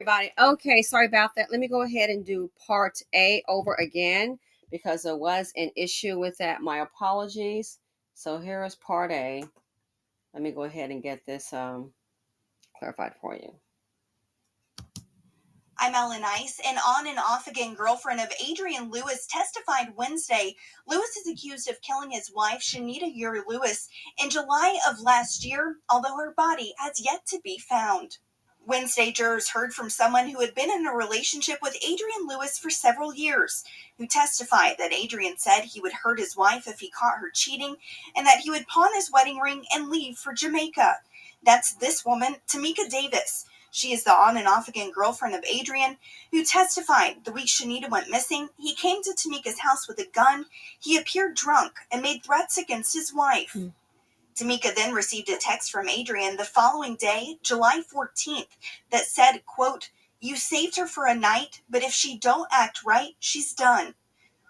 Everybody, okay, sorry about that. Let me go ahead and do part A over again because there was an issue with that. My apologies. So here is part A. Let me go ahead and get this clarified for you. I'm Ellen Ice, an on and off again girlfriend of Adrian Lewis, testified Wednesday. Lewis is accused of killing his wife, Shanita Yuri Lewis, in July of last year, although her body has yet to be found. Wednesday, jurors heard from someone who had been in a relationship with Adrian Lewis for several years, who testified that Adrian said he would hurt his wife if he caught her cheating, and that he would pawn his wedding ring and leave for Jamaica. That's this woman, Tamika Davis. She is the on and off again girlfriend of Adrian, who testified the week Shanita went missing. He came to Tamika's house with a gun. He appeared drunk and made threats against his wife. Tamika then received a text from Adrian the following day, July 14th, that said, quote, "You saved her for a night, but if she don't act right, she's done."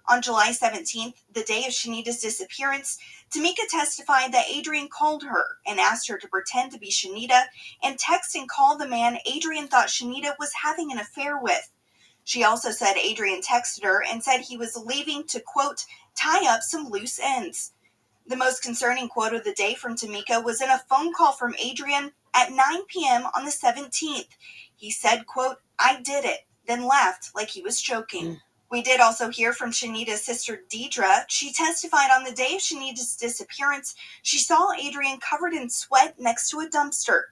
On July 17th, the day of Shanita's disappearance, Tamika testified that Adrian called her and asked her to pretend to be Shanita and text and call the man Adrian thought Shanita was having an affair with. She also said Adrian texted her and said he was leaving to, quote, "tie up some loose ends." The most concerning quote of the day from Tamika was in a phone call from Adrian at 9 p.m. on the 17th. He said, quote, "I did it," then laughed like he was joking. We did also hear from Shanita's sister, Deidre. She testified on the day of Shanita's disappearance, she saw Adrian covered in sweat next to a dumpster.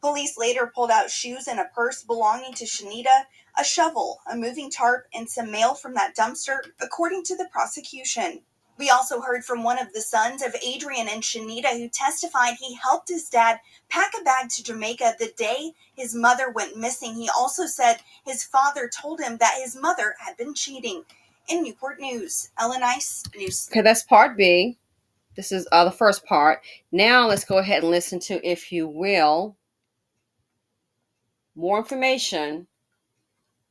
Police later pulled out shoes and a purse belonging to Shanita, a shovel, a moving tarp, and some mail from that dumpster, according to the prosecution. We also heard from one of the sons of Adrian and Shanita, who testified he helped his dad pack a bag to Jamaica the day his mother went missing. He also said his father told him that his mother had been cheating. In Newport News, Ellen Ice News. Okay, that's part B. This is the first part. Now let's go ahead and listen to, if you will, more information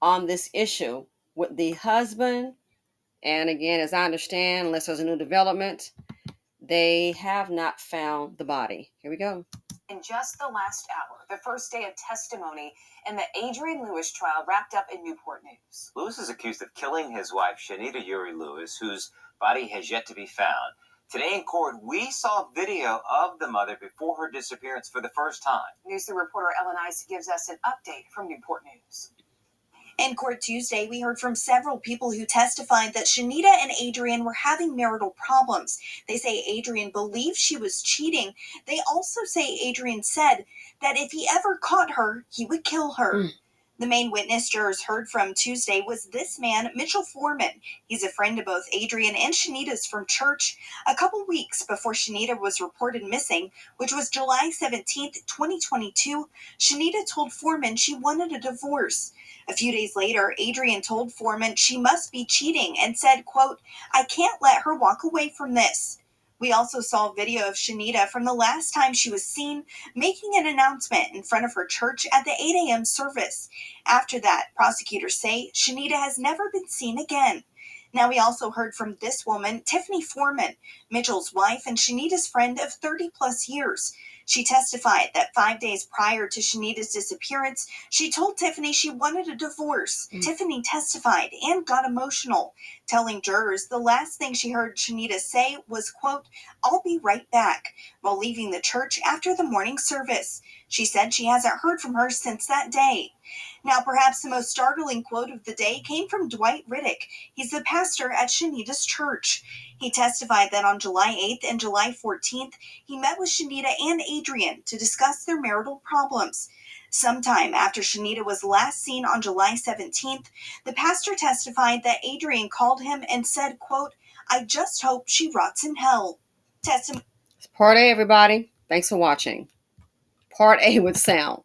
on this issue with the husband. And again, as I understand, unless there's a new development, they have not found the body. Here we go. In just the last hour, the first day of testimony in the Adrian Lewis trial wrapped up in Newport News. Lewis is accused of killing his wife, Shanita Yuri Lewis, whose body has yet to be found. Today in court, we saw video of the mother before her disappearance for the first time. News 3 reporter Ellen Ice gives us an update from Newport News. In court Tuesday, we heard from several people who testified that Shanita and Adrian were having marital problems. They say Adrian believed she was cheating. They also say Adrian said that if he ever caught her, he would kill her. The main witness jurors heard from Tuesday was this man, Mitchell Foreman. He's a friend of both Adrian and Shanita's from church. A couple weeks before Shanita was reported missing, which was July 17th, 2022, Shanita told Foreman she wanted a divorce. A few days later, Adrian told Foreman she must be cheating and said, quote, "I can't let her walk away from this." We also saw video of Shanita from the last time she was seen making an announcement in front of her church at the 8 a.m. service. After that, prosecutors say Shanita has never been seen again. Now we also heard from this woman, Tiffany Foreman, Mitchell's wife and Shanita's friend of 30 plus years. She testified that 5 days prior to Shanita's disappearance, she told Tiffany she wanted a divorce. Tiffany testified and got emotional, telling jurors the last thing she heard Shanita say was, quote, "I'll be right back," while leaving the church after the morning service. She said she hasn't heard from her since that day. Now, perhaps the most startling quote of the day came from Dwight Riddick. He's the pastor at Shanita's church. He testified that on July 8th and July 14th, he met with Shanita and Adrian to discuss their marital problems. Sometime after Shanita was last seen on July 17th, the pastor testified that Adrian called him and said, quote, "I just hope she rots in hell." It's part A, everybody. Thanks for watching. Part A with sound.